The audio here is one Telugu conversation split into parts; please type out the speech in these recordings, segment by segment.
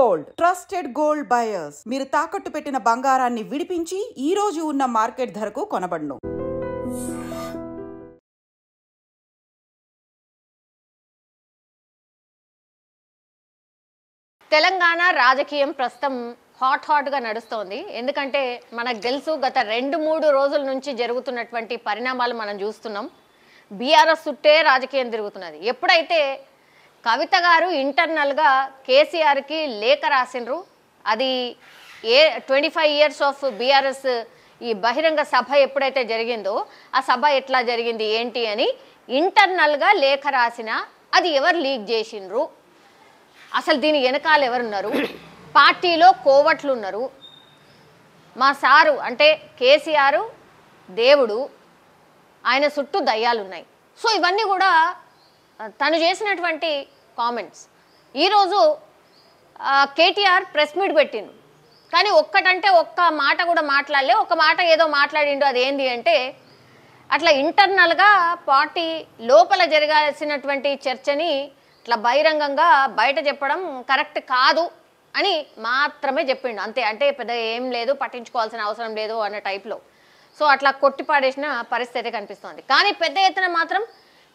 Gold, trusted gold buyers. మీరు తాకట్టు పెట్టిన బంగారాన్ని విడిపించి ఈ రోజు ఉన్న మార్కెట్ ధరకు కొనబడును. తెలంగాణ రాజకీయం ప్రస్తుతం హాట్గా నడుస్తోంది. ఎందుకంటే మనకు తెలుసు గత 2-3 రోజుల నుంచి జరుగుతున్నటువంటి పరిణామాలు మనం చూస్తున్నాం. బీఆర్ఎస్ చుట్టే రాజకీయం తిరుగుతున్నది. ఎప్పుడైతే కవిత గారు ఇంటర్నల్గా కేసీఆర్కి లేఖ రాసిండ్రు, అది 25 years ఆఫ్ బీఆర్ఎస్ ఈ బహిరంగ సభ ఎప్పుడైతే జరిగిందో ఆ సభ ఎట్లా జరిగింది ఏంటి అని ఇంటర్నల్గా లేఖ రాసిన అది ఎవరు లీక్ చేసిండ్రు, అసలు దీని వెనకాల ఎవరున్నారు, పార్టీలో కోవట్లు ఉన్నారు, మా సారు అంటే కేసీఆర్ దేవుడు, ఆయన చుట్టూ దయ్యాలు ఉన్నాయి. సో ఇవన్నీ కూడా తను చేసినటువంటి కామెంట్స్. ఈరోజు కేటీఆర్ ప్రెస్ మీట్ పెట్టిండు, కానీ ఒక్కటంటే ఒక్క మాట కూడా మాట్లాడలే. ఒక మాట ఏదో మాట్లాడిండు, అదేంటి అంటే అట్లా ఇంటర్నల్గా పార్టీ లోపల జరగాల్సినటువంటి చర్చని ఇట్లా బహిరంగంగా బయట చెప్పడం కరెక్ట్ కాదు అని మాత్రమే చెప్పిండు, అంతే. అంటే పెద్ద ఏం లేదు, పట్టించుకోవాల్సిన అవసరం లేదు అన్న టైప్లో. సో అట్లా కొట్టిపాడేసిన పరిస్థితి కనిపిస్తోంది. కానీ పెద్ద ఎత్తున మాత్రం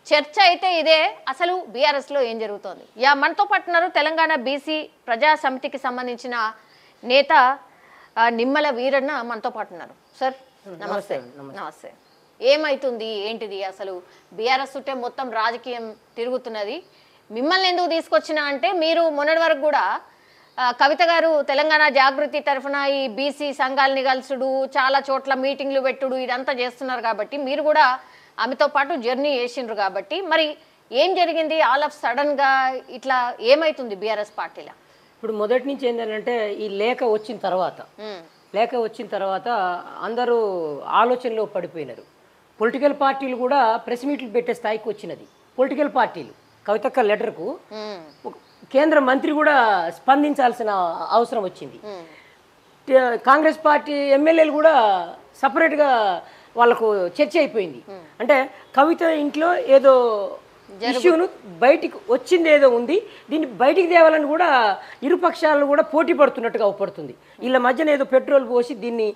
చర్చ అయితే ఇదే, అసలు బీఆర్ఎస్లో ఏం జరుగుతోంది. మనతో పాటున్నారు తెలంగాణ బీసీ ప్రజా సమితికి సంబంధించిన నేత నిమ్మల వీరన్న మనతో పాటున్నారు. సార్ నమస్తే. నమస్తే. ఏమైతుంది ఏంటిది అసలు? బీఆర్ఎస్ చుట్టే మొత్తం రాజకీయం తిరుగుతున్నది. మిమ్మల్ని ఎందుకు తీసుకొచ్చినా అంటే మీరు మొన్నటి వరకు కూడా కవిత గారు తెలంగాణ జాగృతి తరఫున ఈ బీసీ సంఘాలని కలుసుడు, చాలా చోట్ల మీటింగ్లు పెట్టుడు, ఇదంతా చేస్తున్నారు కాబట్టి మీరు కూడా ఆమెతో పాటు జర్నీ చేసిండ్రు కాబట్టి మరి ఏం జరిగింది ఆల్ ఆఫ్ సడన్గా ఇట్లా ఏమైతుంది బీఆర్ఎస్ పార్టీలో? ఇప్పుడు మొదటి నుంచి ఏంటంటే ఈ లేఖ వచ్చిన తర్వాత అందరూ ఆలోచనలో పడిపోయినారు. పొలిటికల్ పార్టీలు కూడా ప్రెస్ మీట్లు పెట్టే స్థాయికి వచ్చినది. పొలిటికల్ పార్టీలు కవితక్క లెటర్కు కేంద్ర మంత్రి కూడా స్పందించాల్సిన అవసరం వచ్చింది. కాంగ్రెస్ పార్టీ ఎమ్మెల్యేలు కూడా సపరేట్గా వాళ్ళకు చర్చ అయిపోయింది. అంటే కవిత ఇంట్లో ఏదో ఇష్యూను బయటికి వచ్చింది ఏదో ఉంది, దీన్ని బయటికి తేవాలని కూడా ఇరుపక్షాలను కూడా పోటీ పడుతున్నట్టుగా అవపడుతుంది. వీళ్ళ మధ్యన ఏదో పెట్రోల్ పోసి దీన్ని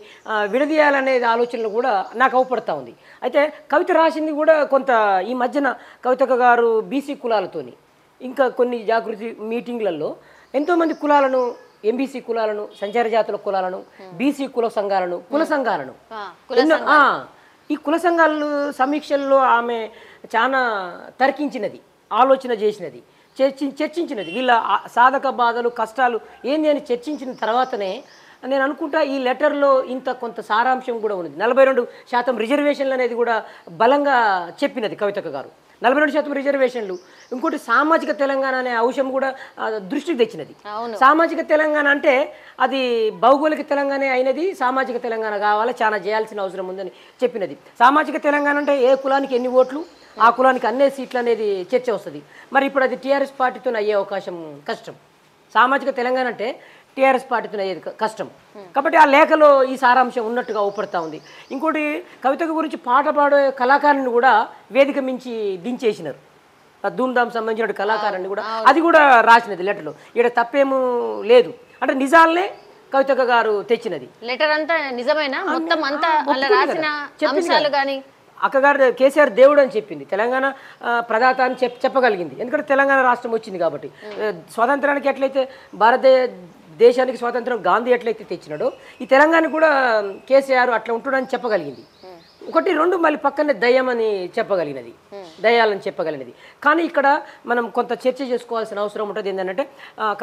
విడదీయాలనేది ఆలోచనలు కూడా నాకు అవపడతా ఉంది. అయితే కవిత రాసింది కూడా కొంత ఈ మధ్యన కవితక్క గారు బీసీ కులాలతోని ఇంకా కొన్ని జాగృతి మీటింగ్లలో ఎంతోమంది కులాలను, ఎంబీసీ కులాలను, సంచార జాతుల కులాలను, బీసీ కుల సంఘాలను ఈ కుల సంఘాలు సమీక్షల్లో ఆమె చాలా తర్కించినది, ఆలోచన చేసినది, చర్చించినది. వీళ్ళ సాధక బాధలు, కష్టాలు ఏంది అని చర్చించిన తర్వాతనే నేను అనుకుంటా ఈ లెటర్లో ఇంత కొంత సారాంశం కూడా ఉన్నది. 42% రిజర్వేషన్లు అనేది కూడా బలంగా చెప్పినది కవితక్క గారు. 42% రిజర్వేషన్లు. ఇంకోటి సామాజిక తెలంగాణ అనే అంశం కూడా దృష్టికి తెచ్చినది. సామాజిక తెలంగాణ అంటే అది భౌగోళిక తెలంగాణ అయినది, సామాజిక తెలంగాణ కావాలి, చాలా చేయాల్సిన అవసరం ఉందని చెప్పినది. సామాజిక తెలంగాణ అంటే ఏ కులానికి ఎన్ని ఓట్లు, ఆ కులానికి అన్నే సీట్లు అనేది చర్చ వస్తుంది. మరి ఇప్పుడు అది టీఆర్ఎస్ పార్టీతో అయ్యే అవకాశం కష్టం. సామాజిక తెలంగాణ అంటే టీఆర్ఎస్ పార్టీతో అయ్యేది కష్టం. కాబట్టి ఆ లేఖలో ఈ సారాంశం ఉన్నట్టుగా ఊపడుతూ ఉంది. ఇంకోటి కవిత గురించి పాట పాడే కళాకారుని కూడా వేదిక మించి దించేసినారు. ధూమ్ధామ్ సంబంధించిన కళాకారుని కూడా అది కూడా రాసినది లెటర్లో. ఇక్కడ తప్పేమూ లేదు, అంటే నిజాలనే కవితక్క గారు తెచ్చినది. లెటర్ అంతా నిజమేనా? మొత్తం అంతా రాసిన అంశాలు కానీ అక్కగారు కేసీఆర్ దేవుడు అని చెప్పింది, తెలంగాణ ప్రదాత అని చెప్పగలిగింది. ఎందుకంటే తెలంగాణ రాష్ట్రం వచ్చింది కాబట్టి. స్వాతంత్రానికి ఎట్లయితే దేశానికి స్వాతంత్రం గాంధీ ఎట్లయితే తెచ్చినాడో ఈ తెలంగాణ కూడా కేసీఆర్ అట్లా ఉంటుండని చెప్పగలిగింది. 1, 2 మళ్ళీ పక్కనే దయ్యం అని చెప్పగలిగినది, దయ్యాలని చెప్పగలిగినది. కానీ ఇక్కడ మనం కొంత చర్చ చేసుకోవాల్సిన అవసరం ఉంటుంది. ఏంటంటే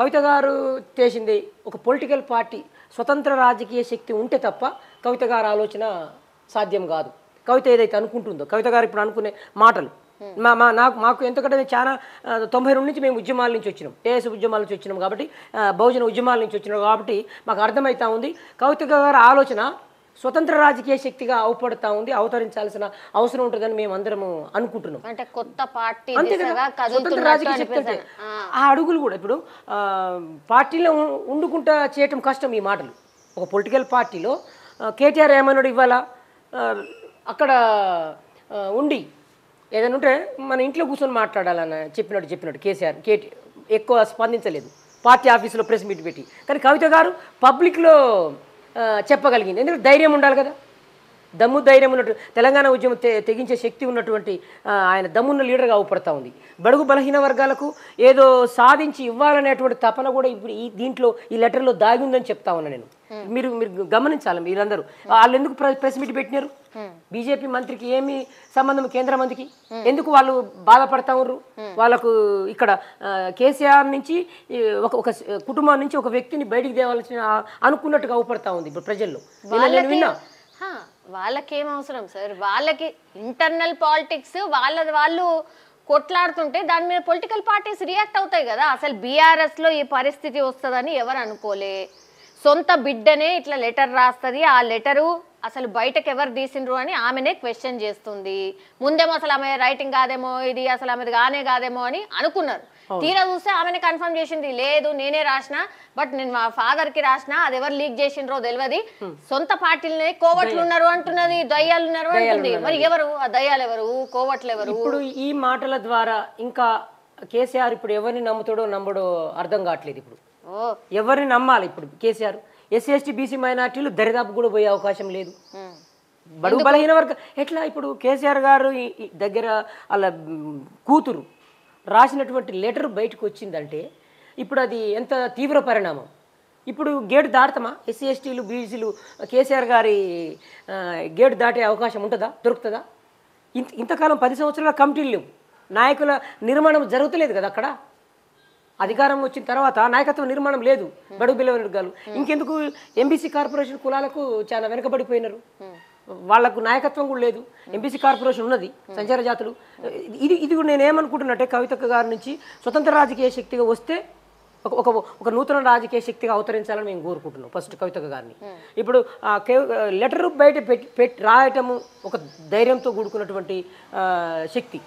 కవిత గారు చేసింది ఒక పొలిటికల్ పార్టీ స్వతంత్ర రాజకీయ శక్తి ఉంటే తప్ప కవిత గారు ఆలోచన సాధ్యం కాదు. కవిత ఏదైతే అనుకుంటుందో, కవిత గారు ఇప్పుడు అనుకునే మాటలు మాకు ఎంతకంటే చాలా 92 నుంచి మేము ఉద్యమాల నుంచి వచ్చినాం, ఏఎస్ ఉద్యమాల నుంచి వచ్చినాం కాబట్టి, బహుజన ఉద్యమాల నుంచి వచ్చినాం కాబట్టి మాకు అర్థమవుతా ఉంది కవిత గారి ఆలోచన స్వతంత్ర రాజకీయ శక్తిగా అవపడతా ఉంది, అవతరించాల్సిన అవసరం ఉంటుందని మేము అందరము అనుకుంటున్నాం. అంటే కొత్త పార్టీ స్వతంత్ర రాజకీయ శక్తి అంటే ఆ అడుగులు కూడా ఇప్పుడు పార్టీలో ఉండుకుంటా చేయటం కష్టం. ఈ మాటలు ఒక పొలిటికల్ పార్టీలో కేటీఆర్ ఏమన్నాడు ఇవ్వాలా, అక్కడ ఉండి ఏదైనా ఉంటే మన ఇంట్లో కూర్చొని మాట్లాడాలని చెప్పినట్టు కేసీఆర్ ఎక్కువ స్పందించలేదు. పార్టీ ఆఫీసులో ప్రెస్ మీట్ పెట్టి. కానీ కవిత గారు పబ్లిక్లో చెప్పగలిగింది. ఎందుకంటే ధైర్యం ఉండాలి కదా, దమ్ము ధైర్యం ఉన్నట్టు తెలంగాణ ఉద్యమం తెగించే శక్తి ఉన్నటువంటి ఆయన దమ్మున్న లీడర్గా అవపడతా ఉంది. బడుగు బలహీన వర్గాలకు ఏదో సాధించి ఇవ్వాలనేటువంటి తపన కూడా ఇప్పుడు దీంట్లో ఈ లెటర్లో దాగి ఉందని చెప్తా ఉన్నా నేను. మీరు గమనించాలి. మీరందరూ వాళ్ళు ఎందుకు ప్రెస్ మీట్ పెట్టినారు? బీజేపీ మంత్రికి ఏమి సంబంధం కేంద్ర మంత్రికి? ఎందుకు వాళ్ళు బాధపడతా ఉన్నారు? వాళ్ళకు ఇక్కడ కేసీఆర్ నుంచి ఒక కుటుంబం నుంచి ఒక వ్యక్తిని బయటికి తేవాల్సిన అనుకున్నట్టుగా అవపడతా ఉంది ఇప్పుడు ప్రజల్లో. నేను విన్నా. వాళ్ళకేం అవసరం సార్, వాళ్ళకి ఇంటర్నల్ పాలిటిక్స్ వాళ్ళు కొట్లాడుతుంటే దాని మీద పొలిటికల్ పార్టీస్ రియాక్ట్ అవుతాయి కదా. అసలు బీఆర్ఎస్లో ఈ పరిస్థితి వస్తుందని ఎవరు అనుకోలే. సొంత బిడ్డనే ఇట్లా లెటర్ రాస్తుంది, ఆ లెటరు అసలు బయటకు ఎవరు తీసిండ్రు అని ఆమెనే క్వశ్చన్ చేస్తుంది. ముందేమో అసలు ఆమె రైటింగ్ కాదేమో, ఇది అసలు ఆమెది కాదేమో అని అనుకున్నారు. తీరా చూస్తే ఆమెనే కన్ఫర్మ్ చేసింది, లేదు నేనే రాసిన, బట్ నేను మా ఫాదర్ కి రాసిన, అది ఎవరు లీక్ చేసిండ్రో తెలియదు, సొంత పార్టీలనే కోవట్లు ఉన్నారు అంటున్నది, దయ్యాలు ఉన్నారు అంటుంది. మరి ఎవరు ఆ దయ్యాలు, ఎవరు కోవట్లు ఎవరు? ఇప్పుడు ఈ మాటల ద్వారా ఇంకా కేసీఆర్ ఇప్పుడు ఎవరిని నమ్ముతాడో నమ్మడో అర్థం కావట్లేదు. ఇప్పుడు ఎవరిని నమ్మాలి? ఇప్పుడు కేసీఆర్ ఎస్సీ ఎస్టీ బీసీ మైనార్టీలు దరిదాపు కూడా పోయే అవకాశం లేదు. బడుగు బలహీన వర్గం ఎట్లా? ఇప్పుడు కేసీఆర్ గారు దగ్గర వాళ్ళ కూతురు రాసినటువంటి లెటర్ బయటకు వచ్చిందంటే ఇప్పుడు అది ఎంత తీవ్ర పరిణామం. ఇప్పుడు గేటు దాటుతామా? ఎస్సీ ఎస్టీలు బీసీలు కేసీఆర్ గారి గేటు దాటే అవకాశం ఉంటుందా? దొరుకుతుందా? ఇంతకాలం 10 సంవత్సరాల కమిటీలు లేవు, నాయకుల నిర్మాణం జరుగుతలేదు కదా. అక్కడ అధికారం వచ్చిన తర్వాత నాయకత్వ నిర్మాణం లేదు బడుగు బలహీన వర్గాలు. ఇంకెందుకు ఎంబీసీ కార్పొరేషన్ కులాలకు చాలా వెనకబడిపోయినారు, వాళ్లకు నాయకత్వం కూడా లేదు. ఎంబీసీ కార్పొరేషన్ ఉన్నది, సంచార జాతులు. ఇది కూడా నేనేమనుకుంటున్నట్టే కవితక్క గారి నుంచి స్వతంత్ర రాజకీయ శక్తిగా వస్తే ఒక నూతన రాజకీయ శక్తిగా అవతరించాలని మేము కోరుకుంటున్నాం ఫస్ట్ కవితక్క గారిని. ఇప్పుడు లెటర్ బయట రాయటము ఒక ధైర్యంతో కూడుకున్నటువంటి శక్తి.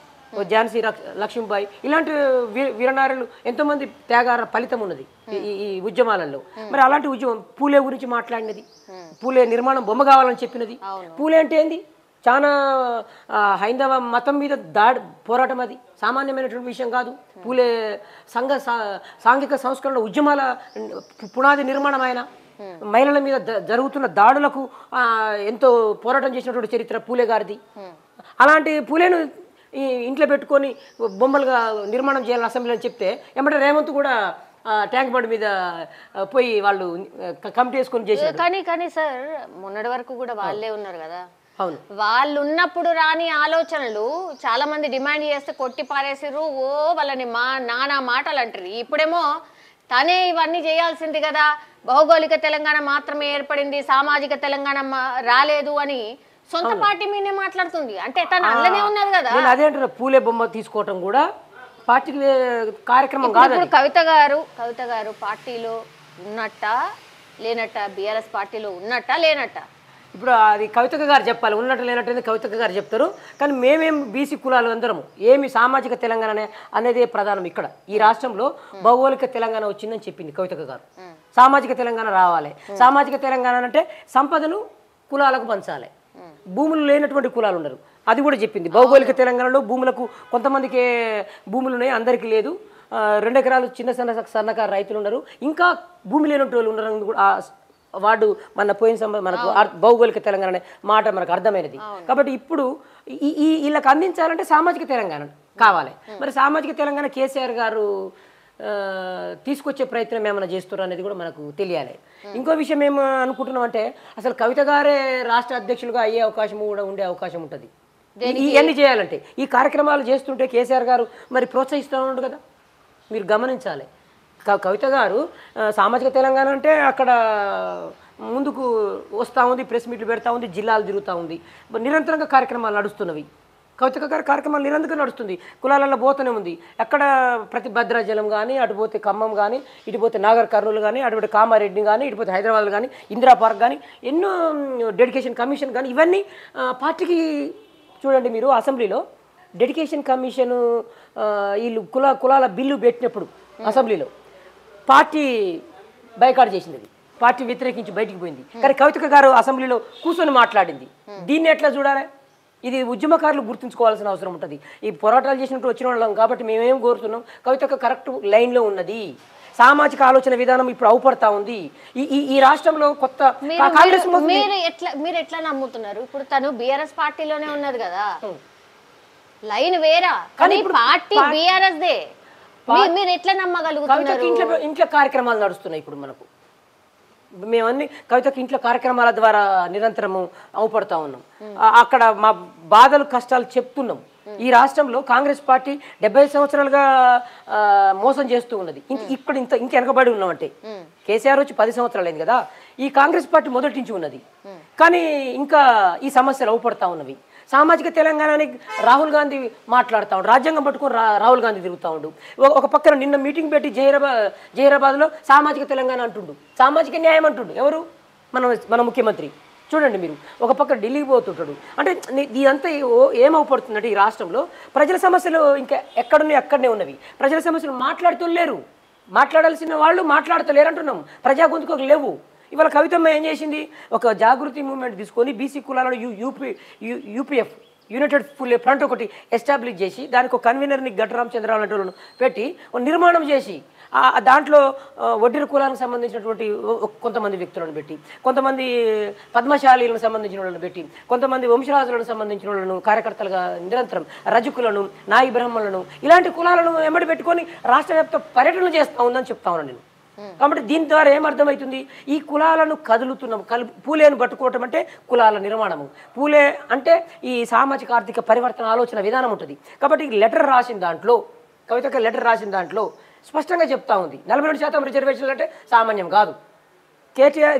ఝాన్సీ లక్ష్మీబాయి ఇలాంటి వీరనారులు ఎంతోమంది త్యాగార ఫలితం ఉన్నది ఈ ఉద్యమాలలో. మరి అలాంటి ఉద్యమం పూలే గురించి మాట్లాడినది, పూలే నిర్మాణం బొమ్మ కావాలని చెప్పినది. పూలే అంటే ఏంది? చాలా హైందవ మతం మీద పోరాటం, అది సామాన్యమైనటువంటి విషయం కాదు. పూలే సాంఘిక సంస్కరణ ఉద్యమాల పునాది నిర్మాణం. ఆయన మహిళల మీద జరుగుతున్న దాడులకు ఎంతో పోరాటం చేసినటువంటి చరిత్ర పూలే గారిది. అలాంటి పూలేను ఈ ఇంట్లో పెట్టుకొని బొమ్మలుగా నిర్మాణం చేయాలని అసెంబ్లీ అని చెప్తే ఏమంటే రేవంత్ కూడా ట్యాంక్ బండ్ మీద పోయి వాళ్ళు కమిటీ వేసుకొని చేశారు. కానీ సార్ మొన్నటి వరకు కూడా వాళ్ళే ఉన్నారు కదా. అవును, వాళ్ళు ఉన్నప్పుడు రాని ఆలోచనలు చాలా మంది డిమాండ్ చేస్తే కొట్టి పారేసారు. వాళ్ళని నానా మాటలు అంటారు. ఇప్పుడేమో తనే ఇవన్నీ చేయాల్సింది కదా, భౌగోళిక తెలంగాణ మాత్రమే ఏర్పడింది, సామాజిక తెలంగాణ రాలేదు అని సొంత పార్టీ మీదే మాట్లాడుతుంది. అంటే తను అందులోనే ఉన్నది కదా. నేను అదే అంటున్నా, పూలే బొమ్మ తీసుకోవటం కూడా పార్టీకి కార్యక్రమం కాదు. కవిత గారు పార్టీలో ఉన్నట్ట లేనట్ట, బీఆర్ఎస్ పార్టీలో ఉన్నట్ట లేనట్ట? ఇప్పుడు అది కవితక్క గారు చెప్పాలి. ఉన్నట్టు లేనట్టు కవితక్క గారు చెప్తారు. కానీ మేమేం బీసీ కులాలు అందరము ఏమి సామాజిక తెలంగాణ అనేదే ప్రధానం. ఇక్కడ ఈ రాష్ట్రంలో భౌగోళిక తెలంగాణ వచ్చిందని చెప్పింది కవితక్క గారు. సామాజిక తెలంగాణ రావాలి. సామాజిక తెలంగాణ అంటే సంపదను కులాలకు పంచాలి. భూములు లేనటువంటి కులాలు ఉన్నారు, అది కూడా చెప్పింది. భౌగోళిక తెలంగాణలో భూములకు కొంతమందికి భూములు ఉన్నాయి, అందరికీ లేదు. 2 ఎకరాలు చిన్న సన్నకారు రైతులు ఉన్నారు, ఇంకా భూమి లేనటువంటి వాళ్ళు ఉన్నారు కూడా. వాడు మన పోయిన మనకు భౌగోళిక తెలంగాణ అనే మాట మనకు అర్థమైనది. కాబట్టి ఇప్పుడు వీళ్ళకి అందించాలంటే సామాజిక తెలంగాణ కావాలి. మరి సామాజిక తెలంగాణ కేసీఆర్ గారు తీసుకొచ్చే ప్రయత్నం ఏమైనా చేస్తారు అనేది కూడా మనకు తెలియాలి. ఇంకో విషయం ఏమో అనుకుంటున్నాం అంటే అసలు కవిత గారే రాష్ట్ర అధ్యక్షులుగా అయ్యే అవకాశం కూడా ఉండే అవకాశం ఉంటుంది ఇవన్నీ చేయాలంటే. ఈ కార్యక్రమాలు చేస్తుంటే కేసీఆర్ గారు మరి ప్రోత్సహిస్తూ ఉండు కదా, మీరు గమనించాలి. కవిత గారు సామాజిక తెలంగాణ అంటే అక్కడ ముందుకు వస్తూ ఉంది, ప్రెస్ మీట్లు పెడతా ఉంది, జిల్లాలు తిరుగుతూ ఉంది, నిరంతరంగా కార్యక్రమాలు నడుస్తున్నవి. కవితక్క గారి కార్యక్రమాలు నిరంతరంగా నడుస్తుంది, కులాలలో పోతూనే ఉంది. ఎక్కడ ప్రతి భద్రాచలం కానీ, అటుపోతే ఖమ్మం కానీ, ఇటుపోతే నాగర్ కర్నూలు కానీ, అటుపోతే కామారెడ్డి కానీ, ఇటుపోతే హైదరాబాద్ కానీ, ఇందిరా పార్క్ కానీ, ఎన్నో డెడికేషన్ కమిషన్ కానీ, ఇవన్నీ పార్టీకి చూడండి. మీరు అసెంబ్లీలో డెడికేషన్ కమిషన్ వీళ్ళు కులాల బిల్లు పెట్టినప్పుడు అసెంబ్లీలో పార్టీ బైకాట్ చేసింది, పార్టీ వ్యతిరేకించి బయటికి పోయింది. కానీ కవితక్క గారు అసెంబ్లీలో కూర్చొని మాట్లాడింది. దీన్ని ఎట్లా చూడాలి? ఇది ఉద్యమకారులు గుర్తుంచుకోవాల్సిన అవసరం ఉంటుంది. ఈ పోరాటాలు చేసినట్టు వచ్చిన వాళ్ళం కాబట్టి మేమేం కోరుతున్నాం, కవితక్క కరెక్ట్ లైన్లో ఉన్నది. సామాజిక ఆలోచన విధానం ఇప్పుడు అవుపడతా ఉంది. ఈ రాష్ట్రంలో కొత్త కాంగ్రెస్ మీరు ఎట్లా నమ్ముతున్నారు? ఇప్పుడు తను బీఆర్ఎస్ పార్టీలోనే ఉన్నది కదా, లైన్ వేరా కానీ పార్టీ బీఆర్ఎస్ దే. మీరు ఎట్లా నమ్మగలుగుతున్నారు? ఇంట్లో కార్యక్రమాలు నడుస్తున్నాయి ఇప్పుడు మనకు. మేమన్నీ కవితకి ఇంట్లో కార్యక్రమాల ద్వారా నిరంతరము అవుపడతా ఉన్నాం. అక్కడ మా బాధలు కష్టాలు చెప్తున్నాం. ఈ రాష్ట్రంలో కాంగ్రెస్ పార్టీ 70 సంవత్సరాలుగా మోసం చేస్తూ ఉన్నది. ఇక్కడ ఇంత వెనకబడి ఉన్నామంటే కేసీఆర్ వచ్చి 10 సంవత్సరాలు అయింది కదా. ఈ కాంగ్రెస్ పార్టీ మొదటి నుంచి ఉన్నది, కానీ ఇంకా ఈ సమస్యలు అవుపడతా ఉన్నవి. సామాజిక తెలంగాణని రాహుల్ గాంధీ మాట్లాడుతూ ఉండు, రాజ్యాంగం పట్టుకొని రాహుల్ గాంధీ తిరుగుతూ ఉండు. ఒక పక్కన నిన్న మీటింగ్ పెట్టి జహీరాబాద్లో సామాజిక తెలంగాణ అంటుండు, సామాజిక న్యాయం అంటుండు. ఎవరు? మన ముఖ్యమంత్రి. చూడండి మీరు, ఒక పక్క ఢిల్లీకి పోతుంటాడు. అంటే ఇదంతా ఏమవుపడుతుందంటే ఈ రాష్ట్రంలో ప్రజల సమస్యలు ఇంకా ఎక్కడున్నాయి అక్కడనే ఉన్నవి. ప్రజల సమస్యలు మాట్లాడుతూ లేరు, మాట్లాడాల్సిన వాళ్ళు మాట్లాడతలేరు అంటున్నాం. ప్రజా గొంతుకు లేవు. ఇవాళ కవితమ్మ ఏం చేసింది? ఒక జాగృతి మూవ్మెంట్ తీసుకొని బీసీ కులాలను యూపీఎఫ్ యునైటెడ్ ఫ్రంట్ ఒకటి ఎస్టాబ్లిష్ చేసి దానికి ఒక కన్వీనర్ని గడ్డరామచంద్రరావు లాంటి వాళ్ళను పెట్టి నిర్మాణం చేసి దాంట్లో వడ్డీర కులానికి సంబంధించినటువంటి కొంతమంది వ్యక్తులను పెట్టి, కొంతమంది పద్మశాలీలకు సంబంధించిన వాళ్ళని పెట్టి, కొంతమంది వంశరాజులకు సంబంధించిన వాళ్ళను కార్యకర్తలుగా నిరంతరం రజకులను, నాయి బ్రాహ్మణులను, ఇలాంటి కులాలను వెంబడి పెట్టుకొని రాష్ట్ర వ్యాప్త పర్యటనలు చేస్తూ ఉందని చెప్తా ఉన్నాను నేను. కాబట్టి దీని ద్వారా ఏమర్థమవుతుంది? ఈ కులాలను కదులుతున్నాం. పూలేను పట్టుకోవటం అంటే కులాల నిర్మాణము. పూలే అంటే ఈ సామాజిక ఆర్థిక పరివర్తన ఆలోచన విధానం ఉంటుంది. కాబట్టి లెటర్ రాసిన దాంట్లో, కవితకి లెటర్ రాసిన దాంట్లో స్పష్టంగా చెప్తా ఉంది 42% రిజర్వేషన్లు అంటే సామాన్యం కాదు.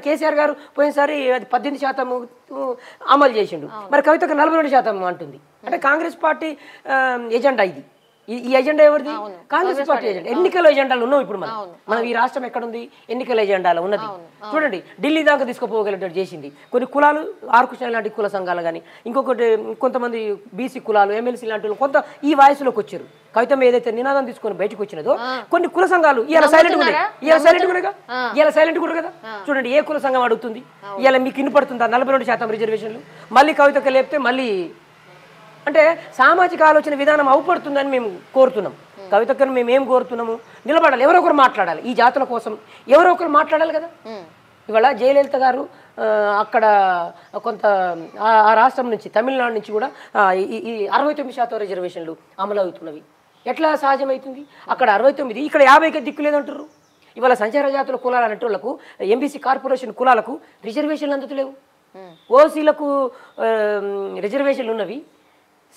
కేసీఆర్ గారు పోయినసారి అది 18% అమలు చేసిండు. మరి కవితకు 42% అంటుంది. అంటే కాంగ్రెస్ పార్టీ ఎజెండా ఇది. ఈ ఎజెండా ఎవరిది? Congress party agenda. ఎన్నికల ఎజెండాలు ఉన్నాం ఇప్పుడు మనం ఈ రాష్ట్రం ఎక్కడుంది? ఎన్నికల ఎజెండాలో ఉన్నది. చూడండి, ఢిల్లీ దాకా తీసుకుపోగలిగేటట్టు చేసింది. కొన్ని కులాలు, ఆర్కృష్ణ లాంటి కుల సంఘాలు కానీ, ఇంకొకటి కొంతమంది బీసీ కులాలు, ఎమ్మెల్సీ లాంటి కొంత ఈ వాయిస్లోకి వచ్చారు. కవిత ఏదైతే నినాదం తీసుకొని బయటకు వచ్చినదో కొన్ని కుల సంఘాలు ఇలా సైలెంట్ కూడా కదా. చూడండి, ఏ కుల సంఘం అడుగుతుంది? ఇలా మీకు వినపడుతుందా 42% రిజర్వేషన్లు? మళ్ళీ కవితకు లేపితే మళ్ళీ అంటే సామాజిక ఆలోచన విధానం అవుపడుతుందని మేము కోరుతున్నాం. కవితక్కను మేము ఏం కోరుతున్నాము? నిలబడాలి, ఎవరో ఒకరు మాట్లాడాలి. ఈ జాతుల కోసం ఎవరో ఒకరు మాట్లాడాలి కదా. ఇవాళ జయలలిత గారు అక్కడ కొంత ఆ రాష్ట్రం నుంచి, తమిళనాడు నుంచి కూడా ఈ 69% రిజర్వేషన్లు అమలు అవుతున్నవి. ఎట్లా సహజమవుతుంది? అక్కడ 69, ఇక్కడ 50కి దిక్కు లేదంటారు. ఇవాళ సంచార జాతుల కులాలు అనేటోళ్లకు, ఎంబీసీ కార్పొరేషన్ కులాలకు రిజర్వేషన్లు అందుతలేవు. ఓసీలకు రిజర్వేషన్లు ఉన్నవి,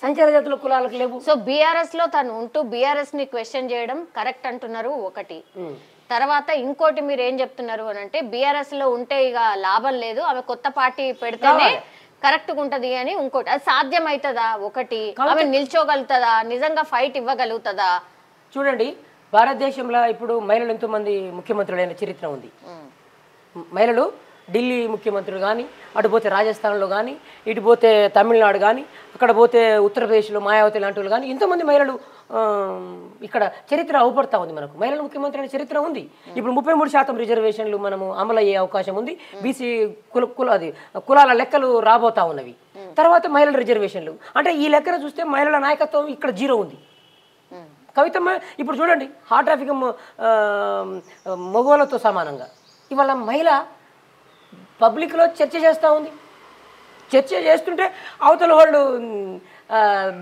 సంచార జాతుల కులాలకు లేవు. సో బీఆర్ఎస్ లో తను ఉంటూ బీఆర్ఎస్ ని క్వశ్చన్ చేయడం కరెక్ట్ అంటున్నారు ఒకటి. తర్వాత ఇంకోటి మీరు ఏం చెప్తున్నారు అని అంటే, బీఆర్ఎస్ లో ఉంటే ఇక లాభం లేదు, ఆమె కొత్త పార్టీ పెడితేనే కరెక్ట్ గా ఉంటది అని ఇంకోటి. అది సాధ్యం అవుతుందా? ఒకటి, ఆమె నిల్చోగలుగుతుందా? నిజంగా ఫైట్ ఇవ్వగలుగుతుందా? చూడండి, భారతదేశంలో ఇప్పుడు మహిళలు ఎంతో మంది ముఖ్యమంత్రులైన చరిత్ర ఉంది. మహిళలు ఢిల్లీ ముఖ్యమంత్రులు కానీ, అటు పోతే రాజస్థాన్లో కానీ, ఇటు పోతే తమిళనాడు కానీ, అక్కడ పోతే ఉత్తరప్రదేశ్లో మాయావతి లాంటి వాళ్ళు కానీ, ఎంతోమంది మహిళలు ఇక్కడ చరిత్ర అవుపడతా ఉంది. మనకు మహిళల ముఖ్యమంత్రి అనే చరిత్ర ఉంది. ఇప్పుడు 33% రిజర్వేషన్లు మనము అమలు అయ్యే అవకాశం ఉంది. బీసీ కులాల లెక్కలు రాబోతా ఉన్నవి. తర్వాత మహిళల రిజర్వేషన్లు అంటే ఈ లెక్కన చూస్తే మహిళల నాయకత్వం ఇక్కడ 0 ఉంది. కవితమ్మ ఇప్పుడు చూడండి, హాట్ ట్రాఫిక్ మగవాళ్ళతో సమానంగా ఇవాళ మహిళ పబ్లిక్లో చర్చ చేస్తూ ఉంది. చర్చ చేస్తుంటే అవతల వాళ్ళు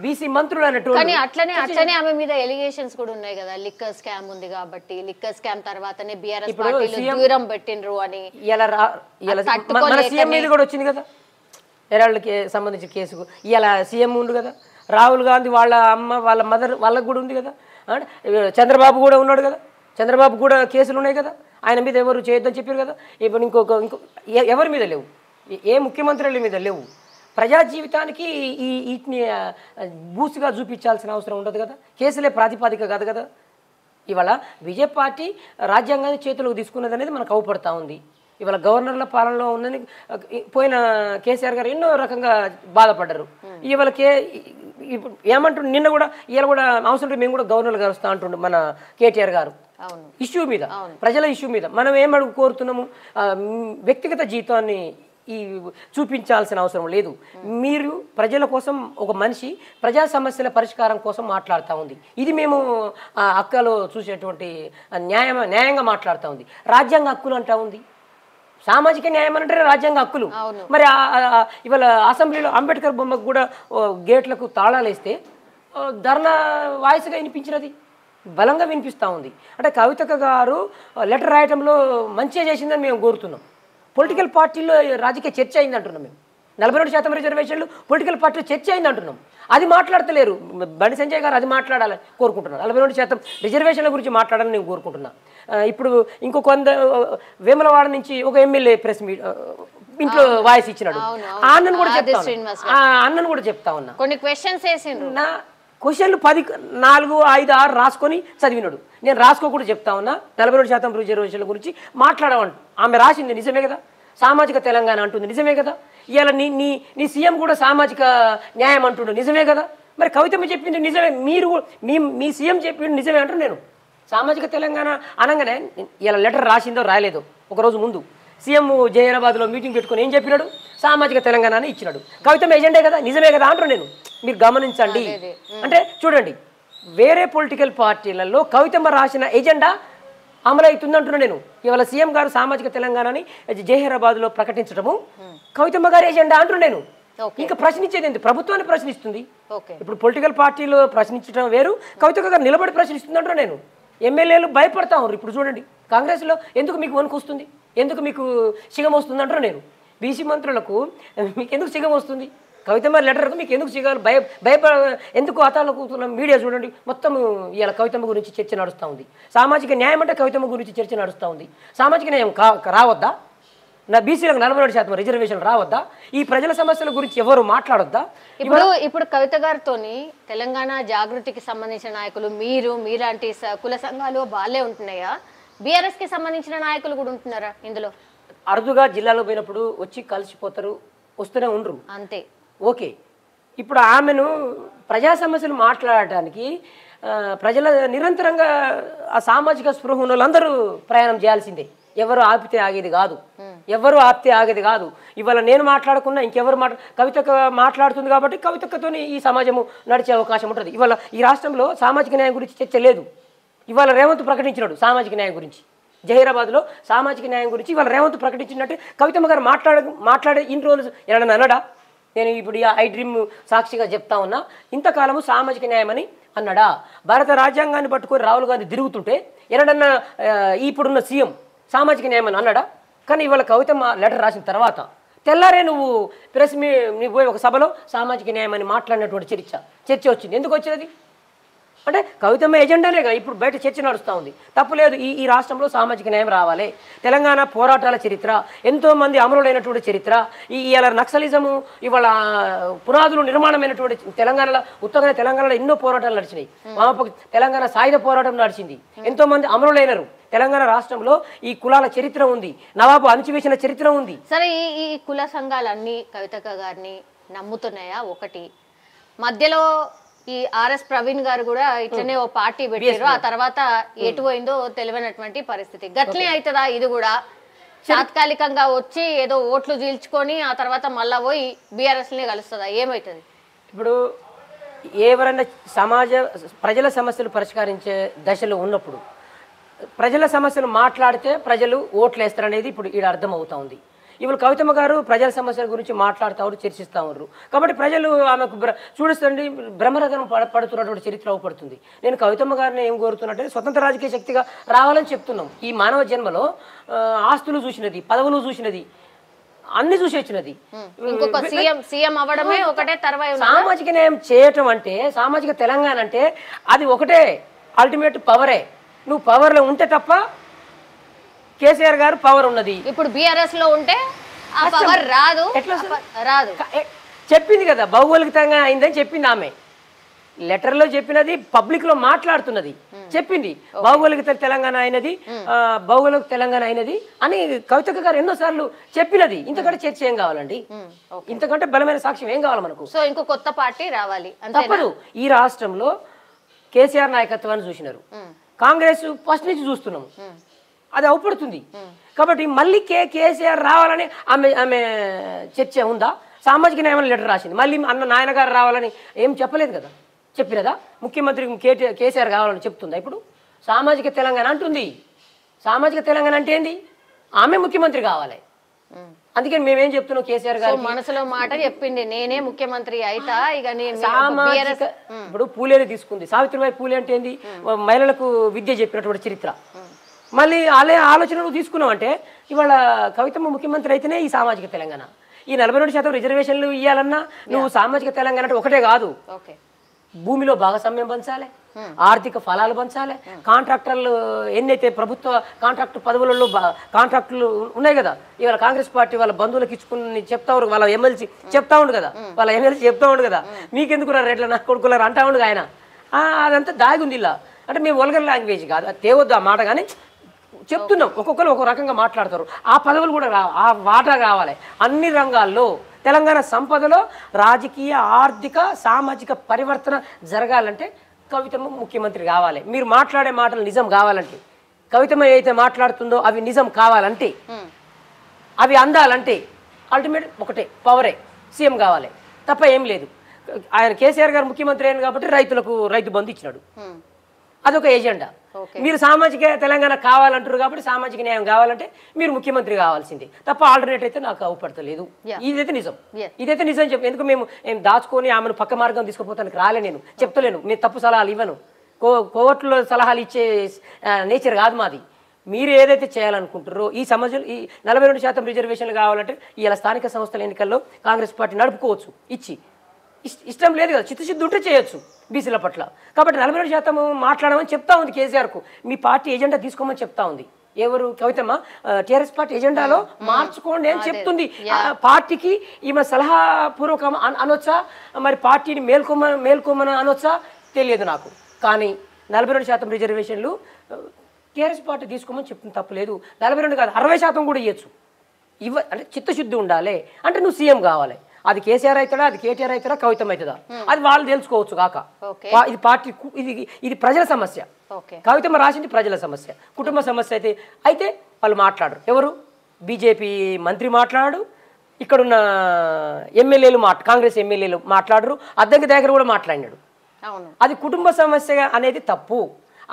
బీసీ మంత్రులు అన్నట్టు. కానీ అట్లనే ఆమె మీద ఎలిగేషన్స్ కూడా ఉన్నాయి కదా, లిక్కర్ స్కామ్ ఉంది కాబట్టి, లిక్కర్ స్కామ్ తర్వాతనే బీఆర్ఎస్ పార్టీలో దూరం పెట్టిండ్రు అని. మన సీఎం మీద కూడా వచ్చింది కదా, ఎరాళ్ళకి సంబంధించిన కేసు. ఇలా సీఎం ఉండు కదా, రాహుల్ గాంధీ వాళ్ళ అమ్మ, వాళ్ళ మదర్, వాళ్ళకు కూడా ఉంది కదా. చంద్రబాబు కూడా ఉన్నాడు కదా, చంద్రబాబు కూడా కేసులు ఉన్నాయి కదా. ఆయన మీద ఎవరు చేయొద్దని చెప్పారు కదా. ఇప్పుడు ఇంకో ఎవరి మీద లేవు, ఏ ముఖ్యమంత్రుల మీద లేవు. ప్రజా జీవితానికి వీటిని బూస్గా చూపించాల్సిన అవసరం ఉండదు కదా. కేసులే ప్రాతిపాదిక కాదు కదా. ఇవాళ బీజేపీ పార్టీ రాజ్యాంగాన్ని చేతులకు తీసుకున్నది అనేది మనకు అవుపడతా ఉంది. ఇవాళ గవర్నర్ల పాలనలో ఉందని పోయిన కేసీఆర్ గారు ఎన్నో రకంగా బాధపడ్డారు. ఇవాళ ఇప్పుడు ఏమంటుండే, నిన్న కూడా ఇవాళ కూడా అవసరం మేము కూడా గవర్నర్ గారు వస్తా అంటుండే మన కేటీఆర్ గారు ఇష్యూ మీద, ప్రజల ఇష్యూ మీద. మనం కోరుతున్నాము? వ్యక్తిగత జీవితాన్ని ఈ చూపించాల్సిన అవసరం లేదు. మీరు ప్రజల కోసం ఒక మనిషి ప్రజా సమస్యల పరిష్కారం కోసం మాట్లాడుతూ ఉంది. ఇది మేము అక్కలో చూసేటువంటి న్యాయంగా మాట్లాడుతూ ఉంది. రాజ్యాంగ హక్కులు అంటా ఉంది. సామాజిక న్యాయం అంటే రాజ్యాంగ హక్కులు. మరి ఇవాళ అసెంబ్లీలో అంబేద్కర్ బొమ్మకు కూడా గేట్లకు తాళాలు వేస్తే ధర్నా వాయిస్గా వినిపించినది, బలంగా వినిపిస్తూ ఉంది. అంటే కవితక్క గారు లెటర్ రాయటంలో మంచిగా చేసిందని మేము కోరుతున్నాం. పొలిటికల్ పార్టీలో రాజకీయ చర్చ అయింది అంటున్నాం. మేము 42% రిజర్వేషన్లు పొలిటికల్ పార్టీలో చర్చ అయింది అంటున్నాం. అది మాట్లాడతలేరు. బండి సంజయ్ గారు అది మాట్లాడాలని కోరుకుంటున్నారు. 42% రిజర్వేషన్ల గురించి మాట్లాడాలని నేను కోరుకుంటున్నా. ఇప్పుడు ఇంకో వేములవాడ నుంచి ఒక ఎమ్మెల్యే ప్రెస్ మీట్ ఇంట్లో వాయిస్ ఇచ్చినాడు. అన్నను కూడా చెప్తా ఉన్నా. కొన్ని క్వశ్చన్స్ వేసిండ్రు. నా క్వశ్చన్లు 10, 4, 5, 6 రాసుకొని చదివినాడు. నేను రాసుకోకుండా చెప్తా ఉన్నా. 42% రిజర్వేషన్ల గురించి మాట్లాడమంట. ఆమె రాసింది నిజమే కదా. సామాజిక తెలంగాణ అంటుంది నిజమే కదా. ఇవాళ నీ సీఎం కూడా సామాజిక న్యాయం అంటుండు నిజమే కదా. మరి కవితమ్మ చెప్పింది నిజమే, మీరు మీ సీఎం చెప్పింది నిజమే అంటారు. నేను సామాజిక తెలంగాణ అనగానే ఇలా లెటర్ రాసిందో రాయలేదో ఒకరోజు ముందు సీఎం జహీరాబాద్లో మీటింగ్ పెట్టుకొని ఏం చెప్పినాడు? సామాజిక తెలంగాణ అని ఇచ్చినాడు. కవితమ్మ ఏజెండే కదా, నిజమే కదా అంటారు. నేను మీరు గమనించండి. అంటే చూడండి, వేరే పొలిటికల్ పార్టీలలో కవితమ్మ రాసిన ఎజెండా అమలు అవుతుంది అంటున్నా నేను. ఇవాళ సీఎం గారు సామాజిక తెలంగాణని జహీరాబాద్లో ప్రకటించడము కవితమ్మ గారి ఎజెండా అంటున్నా నేను. ఇంకా ప్రశ్నించేది ఏంటి? ప్రభుత్వాన్ని ప్రశ్నిస్తుంది. ఇప్పుడు పొలిటికల్ పార్టీలో ప్రశ్నించడం వేరు, కవితమ్మ గారు నిలబడి ప్రశ్నిస్తుంది అంటున్నా నేను. ఎమ్మెల్యేలు భయపడతా ఉన్నారు. ఇప్పుడు చూడండి, కాంగ్రెస్లో ఎందుకు మీకు వణుకు వస్తుంది, ఎందుకు మీకు సిగం వస్తుంది అంటారు. నేను బీసీ మంత్రులకు మీకు ఎందుకు సిగం వస్తుంది? కవితమ్మ లెటర్కు మీకు ఎందుకు సిగాలు ఎందుకు అతాలో కూర్చున్న మీడియా చూడండి, మొత్తం ఇవాళ కవితమ్మ గురించి చర్చ నడుస్తూ ఉంది. సామాజిక న్యాయం అంటే కవితమ్మ గురించి చర్చ నడుస్తూ ఉంది. సామాజిక న్యాయం రావద్దా? నా బీసీలకు 42% రిజర్వేషన్ రావద్దా? ఈ ప్రజల సమస్యల గురించి ఎవరు మాట్లాడొద్దా? ఇప్పుడు కవిత గారితోని తెలంగాణ జాగృతికి సంబంధించిన నాయకులు మీలాంటి కుల సంఘాలు వాళ్ళే ఉంటున్నాయా? బీఆర్ఎస్ కి సంబంధించిన నాయకులు కూడా ఉంటున్నారా ఇందులో? అరుదుగా జిల్లాలో పోయినప్పుడు వచ్చి కలిసిపోతారు, వస్తూనే ఉండరు అంతే. ఓకే, ఇప్పుడు ఆమెను ప్రజా సమస్యలు మాట్లాడటానికి ప్రజల నిరంతరంగా ఆ సామాజిక స్పృహ ఉన్న వాళ్ళందరూ ప్రయాణం చేయాల్సిందే. ఎవరు ఆపితే ఆగేది కాదు, ఎవరు ఆపితే ఆగేది కాదు. ఇవాళ నేను మాట్లాడకున్నా ఇంకెవరు కవితక్క మాట్లాడుతుంది కాబట్టి కవితక్కతో ఈ సమాజము నడిచే అవకాశం ఉంటుంది. ఇవాళ ఈ రాష్ట్రంలో సామాజిక న్యాయం గురించి చర్చ లేదు. ఇవాళ రేవంత్ ప్రకటించినాడు సామాజిక న్యాయం గురించి. జహీరాబాద్లో సామాజిక న్యాయం గురించి ఇవాళ రేవంత్ ప్రకటించినట్టే కవితమ్మ గారు మాట్లాడే ఇన్ని రోజులు ఏమన్నా అన్నాడా? నేను ఇప్పుడు ఐ డ్రీమ్ సాక్షిగా చెప్తా ఉన్నా, ఇంతకాలము సామాజిక న్యాయం అని అన్నాడా? భారత రాజ్యాంగాన్ని పట్టుకొని రాహుల్ గాంధీ తిరుగుతుంటే ఎన్నడన్నా ఇప్పుడున్న సీఎం సామాజిక న్యాయం అని అన్నాడా? కానీ ఇవాళ కవితమ్మ లెటర్ రాసిన తర్వాత తెల్లారే నువ్వు నువ్వు పోయి ఒక సభలో సామాజిక న్యాయం అని మాట్లాడినటువంటి చర్చ వచ్చింది. ఎందుకు వచ్చినది అంటే కవితమ్మ ఎజెండానేగా ఇప్పుడు బయట చర్చ నడుస్తూ ఉంది. తప్పులేదు, ఈ రాష్ట్రంలో సామాజిక న్యాయం రావాలి. తెలంగాణ పోరాటాల చరిత్ర, ఎంతోమంది అమరులైనటువంటి చరిత్ర, ఇవాళ నక్సలిజము ఇవాళ పునాదులు నిర్మాణమైనటువంటి తెలంగాణలో, ఉత్తర తెలంగాణలో ఎన్నో పోరాటాలు నడిచినాయి. తెలంగాణ సాయుధ పోరాటం నడిచింది, ఎంతోమంది అమరులైనరు. తెలంగాణ రాష్ట్రంలో ఈ కులాల చరిత్ర ఉంది, నవాబు అణచివేసిన చరిత్ర ఉంది. సరే, ఈ కుల సంఘాలన్నీ కవితక్క గారిని నమ్ముతున్నాయా? ఒకటి, మధ్యలో ఈ ఆర్ఎస్ ప్రవీణ్ గారు కూడా ఇట్లనే ఓ పార్టీ పెట్టారు, ఆ తర్వాత ఎటు పోయిందో తెలియనటువంటి పరిస్థితి. గట్లే అవుతుందా ఇది కూడా? తాత్కాలికంగా వచ్చి ఏదో ఓట్లు చీల్చుకొని ఆ తర్వాత మళ్ళా పోయి బీఆర్ఎస్నే కలుస్తుందా? ఏమవుతుంది? ఇప్పుడు ఎవరైనా ప్రజల సమస్యలు పరిష్కరించే దశలో ఉన్నప్పుడు ప్రజల సమస్యలు మాట్లాడితే ప్రజలు ఓట్లు వేస్తారనేది ఇప్పుడు ఈడ అర్థం అవుతా ఉంది. ఇప్పుడు కవితమ్మ గారు ప్రజల సమస్యల గురించి మాట్లాడుతూ చర్చిస్తూ ఉన్నారు కాబట్టి ప్రజలు ఆమెకు చూడండి బ్రహ్మరథం పడుతున్నటువంటి చరిత్ర అవపడుతుంది. నేను కవితమ్మ గారిని ఏం కోరుతున్నట్టే స్వతంత్ర రాజకీయ శక్తిగా రావాలని చెప్తున్నాం. ఈ మానవ జన్మలో ఆస్తులు చూసినది, పదవులు చూసినది, అన్ని చూసి వచ్చినది. సామాజిక న్యాయం చేయటం అంటే, సామాజిక తెలంగాణ అంటే అది ఒకటే అల్టిమేట్ పవరే. నువ్వు పవర్లో ఉంటే తప్ప కేసీఆర్ గారు పవర్ ఉన్నది. ఇప్పుడు బీఆర్ఎస్ లో ఉంటే ఆ పవర్ రాదు. ఎట్లా రాదు? చెప్పింది కదా, భౌగోళికంగా అయిందని చెప్పింది ఆమె. లెటర్లో చెప్పినది, పబ్లిక్ లో మాట్లాడుతున్నది చెప్పింది. భౌగోళిక తెలంగాణ అయినది, భౌగోళిక తెలంగాణ అయినది అని కవితక్క గారు ఎన్నోసార్లు చెప్పినది. ఇంతకంటే చర్చ ఏం కావాలండి? ఇంతకంటే బలమైన సాక్ష్యం ఏం కావాలి మనకు? సో ఇంకో కొత్త పార్టీ రావాలి తప్పదు. ఈ రాష్ట్రంలో కేసీఆర్ నాయకత్వాన్ని చూసినారు, కాంగ్రెస్ ఫస్ట్ నుంచి చూస్తున్నాము. అది అవపడుతుంది. కాబట్టి మళ్ళీ కేసీఆర్ రావాలని ఆమె చర్చ ఉందా? సామాజిక న్యాయం లెటర్ రాసింది, మళ్ళీ నాయనగారు రావాలని ఏం చెప్పలేదు కదా. చెప్పినదా? ముఖ్యమంత్రి కేసీఆర్ కావాలని చెప్తుందా? ఇప్పుడు సామాజిక తెలంగాణ అంటుంది. సామాజిక తెలంగాణ అంటే ఏంది? ఆమె ముఖ్యమంత్రి కావాలి. అందుకని మేమేం చెప్తున్నాం, కేసీఆర్ గారు మనసులో మాట చెప్పింది, నేనే ముఖ్యమంత్రి అయితా. ఇక సామాజిక ఇప్పుడు పూలేని తీసుకుంది. సావిత్రిబాయి పూలే అంటే ఏంది? మహిళలకు విద్య చెప్పినటువంటి చరిత్ర. మళ్ళీ ఆలోచన నువ్వు తీసుకున్నావు అంటే ఇవాళ కవితమ్మ ముఖ్యమంత్రి అయితేనే ఈ సామాజిక తెలంగాణ. ఈ 42% రిజర్వేషన్లు ఇవ్వాలన్నా నువ్వు సామాజిక తెలంగాణ అంటే ఒకటే కాదు, భూమిలో భాగస్వామ్యం పంచాలి, ఆర్థిక ఫలాలు పంచాలి, కాంట్రాక్టర్లు ఎన్నైతే ప్రభుత్వ కాంట్రాక్టు పదవులలో కాంట్రాక్టులు ఉన్నాయి కదా, ఇవాళ కాంగ్రెస్ పార్టీ వాళ్ళ బంధువులకు ఇచ్చుకుని చెప్తా ఉండు, వాళ్ళ ఎమ్మెల్సీ చెప్తా ఉండు కదా, వాళ్ళ ఎమ్మెల్సీ చెప్తా ఉండు కదా, మీకెందుకు రెడ్ల నా కొడుకులారు అంటా ఉండు ఆయన. అదంతా దాగి ఉంది ఇలా. అంటే మేము వల్గర్ లాంగ్వేజ్ కాదు, అది తేవద్దు ఆ మాట, కానీ చెప్తున్నాం. ఒక్కొక్కరు ఒక్కొక్క రకంగా మాట్లాడతారు. ఆ పదవులు కూడా ఆ వాటా కావాలి. అన్ని రంగాల్లో తెలంగాణ సంపదలో రాజకీయ, ఆర్థిక, సామాజిక పరివర్తన జరగాలంటే కవితమ్మ ముఖ్యమంత్రి కావాలి. మీరు మాట్లాడే మాటలు నిజం కావాలంటే, కవితమ్మ ఏదైతే మాట్లాడుతుందో అవి నిజం కావాలంటే, అవి అందాలంటే అల్టిమేట్ ఒకటే, పవరే, సీఎం కావాలి తప్ప ఏం లేదు. ఆయన కేసీఆర్ గారు ముఖ్యమంత్రి అయిన కాబట్టి రైతు బంధు ఇచ్చినాడు, అదొక ఎజెండా. మీరు సామాజిక తెలంగాణ కావాలంటారు కాబట్టి సామాజిక న్యాయం కావాలంటే మీరు ముఖ్యమంత్రి కావాల్సిందే తప్ప ఆల్టర్నేట్ అయితే నాకు అవపడతలేదు. ఇదైతే నిజం, ఇదైతే నిజం చెప్పి. ఎందుకు మేము దాచుకొని ఆమెను పక్క మార్గం తీసుకుపోతానికి రాలే, నేను చెప్తలేను, మేము తప్పు సలహాలు ఇవ్వను, కోర్టులో సలహాలు ఇచ్చే నేచర్ కాదు మాది. మీరు ఏదైతే చేయాలనుకుంటారో ఈ సమాజంలో ఈ 42% రిజర్వేషన్లు కావాలంటే ఇలా స్థానిక సంస్థల ఎన్నికల్లో కాంగ్రెస్ పార్టీ నడుపుకోవచ్చు, ఇష్టం లేదు కదా, చిత్తశుద్ధి ఉంటే చేయొచ్చు బీసీల పట్ల. కాబట్టి 42% మాట్లాడమని చెప్తా ఉంది కేసీఆర్కు, మీ పార్టీ ఎజెండా తీసుకోమని చెప్తా ఉంది. ఎవరు? కవితమ్మ టీఆర్ఎస్ పార్టీ ఎజెండాలో మార్చుకోండి అని చెప్తుంది. పార్టీకి ఈమె సలహాపూర్వకం అనొచ్చా, మరి పార్టీని మేల్కోమని అనొచ్చా తెలియదు నాకు. కానీ 42% రిజర్వేషన్లు టీఆర్ఎస్ పార్టీ తీసుకోమని చెప్తుంది, తప్పలేదు. 42 కాదు 60% కూడా ఇవ్వచ్చు. అంటే చిత్తశుద్ధి ఉండాలి. అంటే నువ్వు సీఎం కావాలి. అది కేసీఆర్ అవుతాడా, అది కేటీఆర్ అవుతాడా, కవితం అవుతుందా, అది వాళ్ళు తెలుసుకోవచ్చు కాక. ఇది పార్టీ, ఇది ప్రజల సమస్య. కవితమ్మ రాసింది ప్రజల సమస్య, కుటుంబ సమస్య అయితే వాళ్ళు మాట్లాడరు. ఎవరు? బీజేపీ మంత్రి మాట్లాడు, ఇక్కడున్న ఎమ్మెల్యేలు కాంగ్రెస్ ఎమ్మెల్యేలు మాట్లాడరు, అద్దంకి దగ్గర కూడా మాట్లాడినాడు. అది కుటుంబ సమస్య అనేది తప్పు.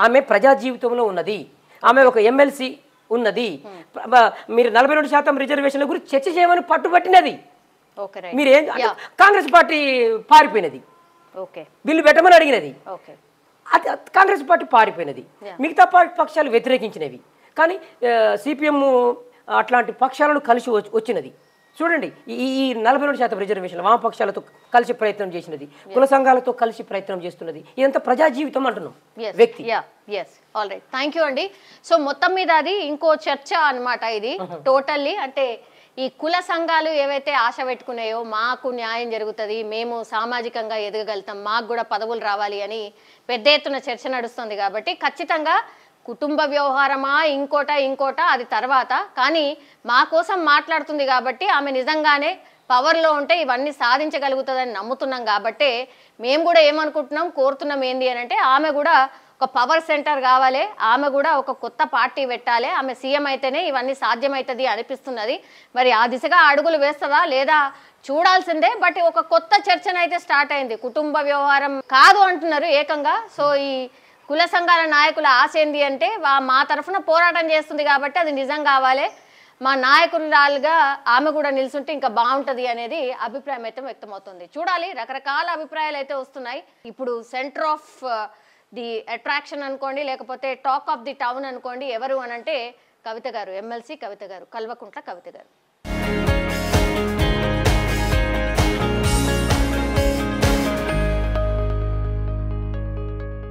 ఆమె ప్రజా జీవితంలో ఉన్నది, ఆమె ఒక ఎమ్మెల్సీ ఉన్నది. మీరు 42% రిజర్వేషన్ల గురించి చర్చ చేయమని పట్టుబట్టినది. మీరేం కాంగ్రెస్ పార్టీ పారిపోయినది, బిల్లు పెట్టమని అడిగినది, అది కాంగ్రెస్ పార్టీ పారిపోయినది. మిగతా పక్షాలు వ్యతిరేకించినవి, కానీ సిపిఎం అట్లాంటి పక్షాలను కలిసి వచ్చినది. చూడండి, ఈ 42% రిజర్వేషన్లు వామపక్షాలతో కలిసి ప్రయత్నం చేసినది, కుల సంఘాలతో కలిసి ప్రయత్నం చేస్తున్నది. ఇదంతా ప్రజా జీవితం అంటున్నాం వ్యక్తి. ఆల్రైట్, థ్యాంక్ యూ అండి. సో మొత్తం మీద అది ఇంకో చర్చ అన్నమాట ఇది టోటల్లీ. అంటే ఈ కుల సంఘాలు ఏవైతే ఆశ పెట్టుకున్నాయో మాకు న్యాయం జరుగుతుంది, మేము సామాజికంగా ఎదగగలుగుతాం, మాకు కూడా పదవులు రావాలి అని పెద్ద ఎత్తున చర్చ నడుస్తుంది. కాబట్టి ఖచ్చితంగా కుటుంబ వ్యవహారమా ఇంకోట అది తర్వాత, కానీ మా కోసం మాట్లాడుతుంది కాబట్టి ఆమె నిజంగానే పవర్లో ఉంటే ఇవన్నీ సాధించగలుగుతుందని నమ్ముతున్నాం. కాబట్టి మేము కూడా ఏమనుకుంటున్నాం, కోరుతున్నాం ఏంటి అని అంటే ఆమె కూడా ఒక పవర్ సెంటర్ కావాలి, ఆమె కూడా ఒక కొత్త పార్టీ పెట్టాలి, ఆమె సీఎం అయితేనే ఇవన్నీ సాధ్యమవుతుంది అనిపిస్తున్నది. మరి ఆ దిశగా అడుగులు వేస్తుందా లేదా చూడాల్సిందే. బట్ ఒక కొత్త చర్చనైతే స్టార్ట్ అయింది. కుటుంబ వ్యవహారం కాదు అంటున్నారు ఏకంగా. సో ఈ కుల సంఘాల నాయకుల ఆశ ఏంది అంటే మా తరఫున పోరాటం చేస్తుంది కాబట్టి అది నిజం కావాలి, మా నాయకురాలుగా ఆమె కూడా నిల్చుంటే ఇంకా బాగుంటుంది అనేది అభిప్రాయం అయితే వ్యక్తమవుతుంది. చూడాలి, రకరకాల అభిప్రాయాలు అయితే వస్తున్నాయి. ఇప్పుడు సెంటర్ ఆఫ్ ది అట్రాక్షన్ అనుకోండి, లేకపోతే టాక్ ఆఫ్ ది టౌన్ అనుకోండి, ఎవరు అనంటే కవిత గారు, ఎమ్మెల్సీ కవిత గారు, కల్వకుంట్ల కవిత గారు.